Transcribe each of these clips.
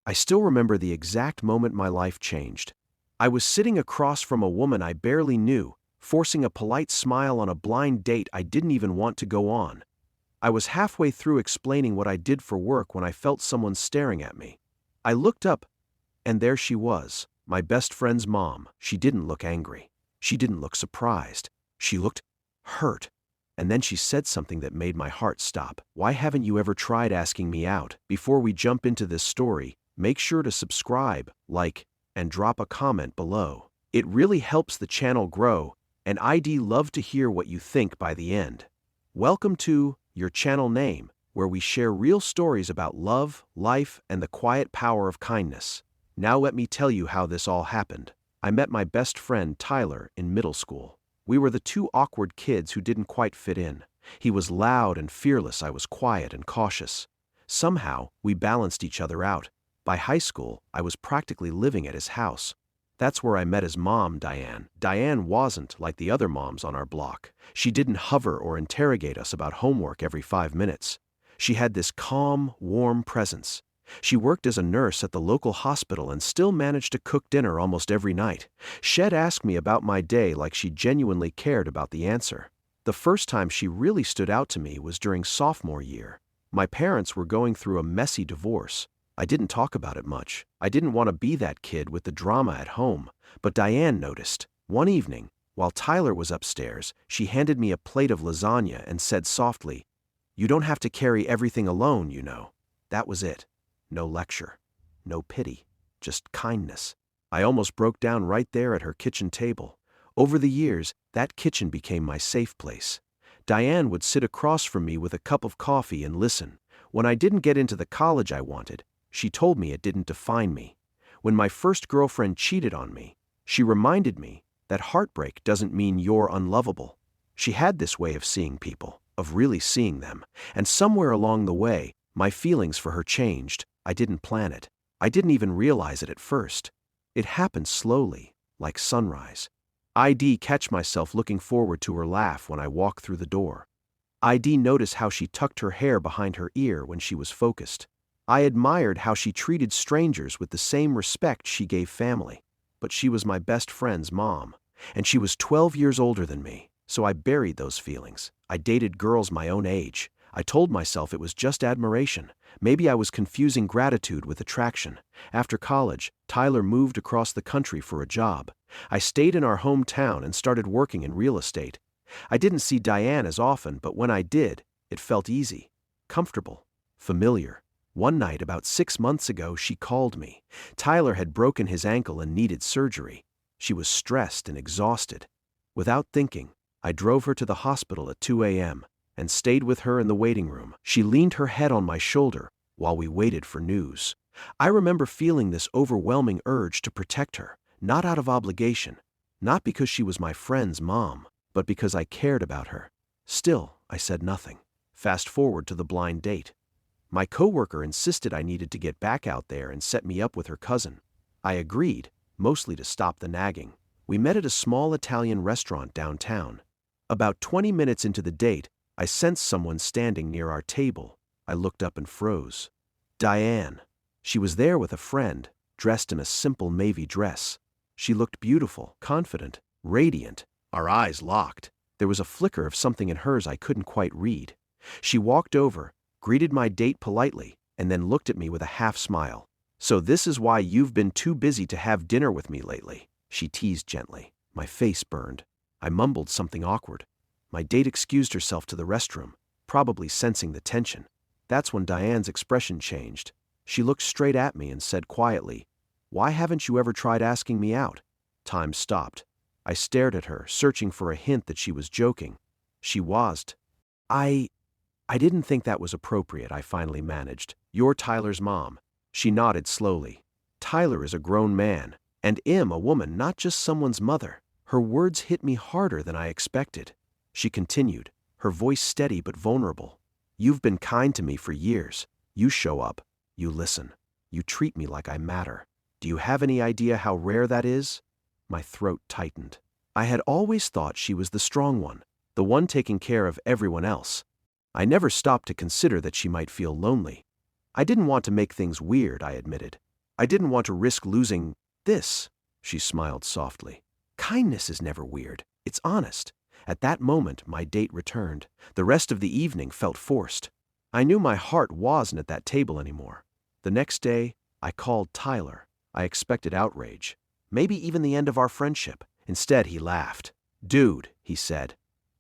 I still remember the exact moment my life changed. I was sitting across from a woman I barely knew, forcing a polite smile on a blind date I didn't even want to go on. I was halfway through explaining what I did for work when I felt someone staring at me. I looked up, and there she was, my best friend's mom. She didn't look angry. She didn't look surprised. She looked hurt. And then she said something that made my heart stop. "Why haven't you ever tried asking me out?" Before we jump into this story, make sure to subscribe, like, and drop a comment below. It really helps the channel grow, and I'd love to hear what you think by the end. Welcome to Your Channel Name, where we share real stories about love, life, and the quiet power of kindness. Now let me tell you how this all happened. I met my best friend Tyler in middle school. We were the two awkward kids who didn't quite fit in. He was loud and fearless, I was quiet and cautious. Somehow, we balanced each other out. By high school, I was practically living at his house. That's where I met his mom, Diane. Diane wasn't like the other moms on our block. She didn't hover or interrogate us about homework every 5 minutes. She had this calm, warm presence. She worked as a nurse at the local hospital and still managed to cook dinner almost every night. She'd ask me about my day like she genuinely cared about the answer. The first time she really stood out to me was during sophomore year. My parents were going through a messy divorce. I didn't talk about it much. I didn't want to be that kid with the drama at home. But Diane noticed. One evening, while Tyler was upstairs, she handed me a plate of lasagna and said softly, "You don't have to carry everything alone, you know." That was it. No lecture. No pity. Just kindness. I almost broke down right there at her kitchen table. Over the years, that kitchen became my safe place. Diane would sit across from me with a cup of coffee and listen. When I didn't get into the college I wanted, she told me it didn't define me. When my first girlfriend cheated on me, she reminded me that heartbreak doesn't mean you're unlovable. She had this way of seeing people, of really seeing them, and somewhere along the way, my feelings for her changed. I didn't plan it. I didn't even realize it at first. It happened slowly, like sunrise. I'd catch myself looking forward to her laugh when I walked through the door. I'd notice how she tucked her hair behind her ear when she was focused. I admired how she treated strangers with the same respect she gave family. But she was my best friend's mom, and she was 12 years older than me, so I buried those feelings. I dated girls my own age. I told myself it was just admiration. Maybe I was confusing gratitude with attraction. After college, Tyler moved across the country for a job. I stayed in our hometown and started working in real estate. I didn't see Diane as often, but when I did, it felt easy, comfortable, familiar. One night about 6 months ago, she called me. Tyler had broken his ankle and needed surgery. She was stressed and exhausted. Without thinking, I drove her to the hospital at 2 a.m. and stayed with her in the waiting room. She leaned her head on my shoulder while we waited for news. I remember feeling this overwhelming urge to protect her, not out of obligation, not because she was my friend's mom, but because I cared about her. Still, I said nothing. Fast forward to the blind date. My coworker insisted I needed to get back out there and set me up with her cousin. I agreed, mostly to stop the nagging. We met at a small Italian restaurant downtown. About 20 minutes into the date, I sensed someone standing near our table. I looked up and froze. Diane. She was there with a friend, dressed in a simple navy dress. She looked beautiful, confident, radiant. Our eyes locked. There was a flicker of something in hers I couldn't quite read. She walked over, greeted my date politely, and then looked at me with a half smile. "So this is why you've been too busy to have dinner with me lately," she teased gently. My face burned. I mumbled something awkward. My date excused herself to the restroom, probably sensing the tension. That's when Diane's expression changed. She looked straight at me and said quietly, "Why haven't you ever tried asking me out?" Time stopped. I stared at her, searching for a hint that she was joking. She wasn't. I didn't think that was appropriate, I finally managed. "You're Tyler's mom." She nodded slowly. "Tyler is a grown man, and I'm a woman, not just someone's mother." Her words hit me harder than I expected. She continued, her voice steady but vulnerable. "You've been kind to me for years. You show up. You listen. You treat me like I matter. Do you have any idea how rare that is?" My throat tightened. I had always thought she was the strong one, the one taking care of everyone else. I never stopped to consider that she might feel lonely. I didn't want to make things weird, I admitted. I didn't want to risk losing this. She smiled softly. Kindness is never weird. It's honest. At that moment, my date returned. The rest of the evening felt forced. I knew my heart wasn't at that table anymore. The next day, I called Tyler. I expected outrage. Maybe even the end of our friendship. Instead, he laughed. Dude, he said,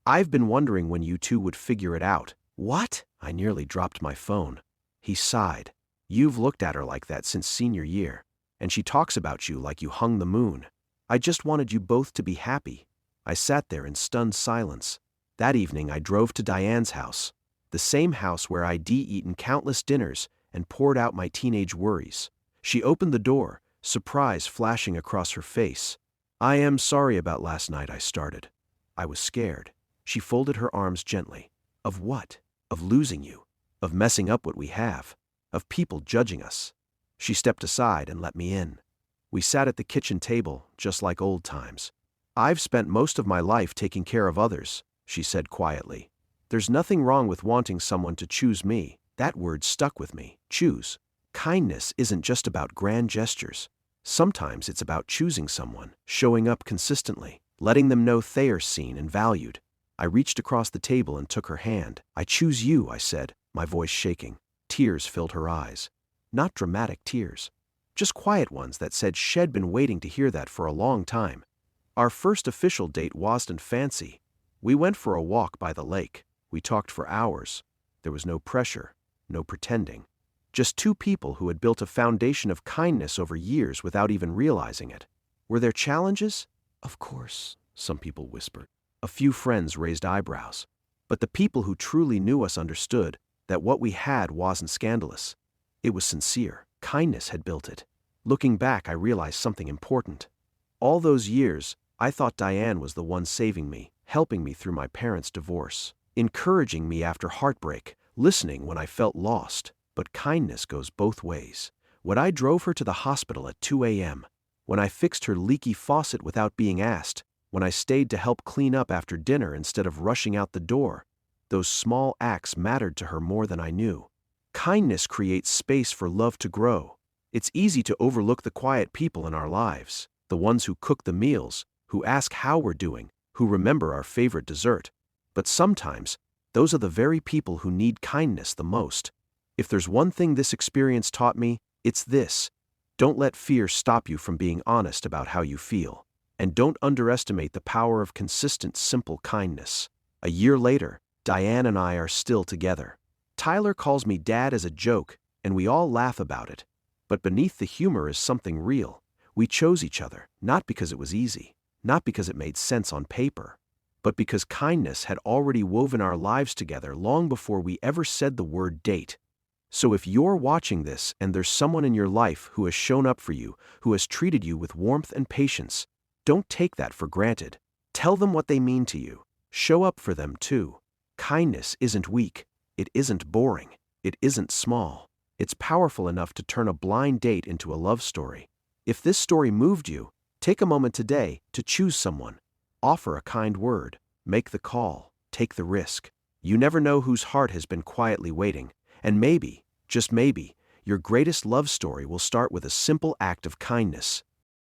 I've been wondering when you two would figure it out. What? I nearly dropped my phone. He sighed. You've looked at her like that since senior year, and she talks about you like you hung the moon. I just wanted you both to be happy. I sat there in stunned silence. That evening I drove to Diane's house, the same house where I'd eaten countless dinners and poured out my teenage worries. She opened the door, surprise flashing across her face. I am sorry about last night, I started. I was scared. She folded her arms gently. Of what? Of losing you. Of messing up what we have. Of people judging us. She stepped aside and let me in. We sat at the kitchen table, just like old times. I've spent most of my life taking care of others, she said quietly. There's nothing wrong with wanting someone to choose me. That word stuck with me. Choose. Kindness isn't just about grand gestures. Sometimes it's about choosing someone, showing up consistently, letting them know they're seen and valued. I reached across the table and took her hand. I choose you, I said, my voice shaking. Tears filled her eyes. Not dramatic tears. Just quiet ones that said she'd been waiting to hear that for a long time. Our first official date wasn't fancy. We went for a walk by the lake. We talked for hours. There was no pressure, no pretending. Just two people who had built a foundation of kindness over years without even realizing it. Were there challenges? Of course, some people whispered. A few friends raised eyebrows. But the people who truly knew us understood that what we had wasn't scandalous. It was sincere. Kindness had built it. Looking back, I realized something important. All those years, I thought Diane was the one saving me, helping me through my parents' divorce, encouraging me after heartbreak, listening when I felt lost. But kindness goes both ways. When I drove her to the hospital at 2 a.m., when I fixed her leaky faucet without being asked, when I stayed to help clean up after dinner instead of rushing out the door, those small acts mattered to her more than I knew. Kindness creates space for love to grow. It's easy to overlook the quiet people in our lives, the ones who cook the meals, who ask how we're doing, who remember our favorite dessert. But sometimes, those are the very people who need kindness the most. If there's one thing this experience taught me, it's this. Don't let fear stop you from being honest about how you feel. And don't underestimate the power of consistent, simple kindness. A year later, Diane and I are still together. Tyler calls me Dad as a joke, and we all laugh about it. But beneath the humor is something real. We chose each other, not because it was easy, not because it made sense on paper, but because kindness had already woven our lives together long before we ever said the word date. So if you're watching this and there's someone in your life who has shown up for you, who has treated you with warmth and patience, don't take that for granted. Tell them what they mean to you. Show up for them too. Kindness isn't weak. It isn't boring. It isn't small. It's powerful enough to turn a blind date into a love story. If this story moved you, take a moment today to choose someone. Offer a kind word. Make the call. Take the risk. You never know whose heart has been quietly waiting. And maybe, just maybe, your greatest love story will start with a simple act of kindness.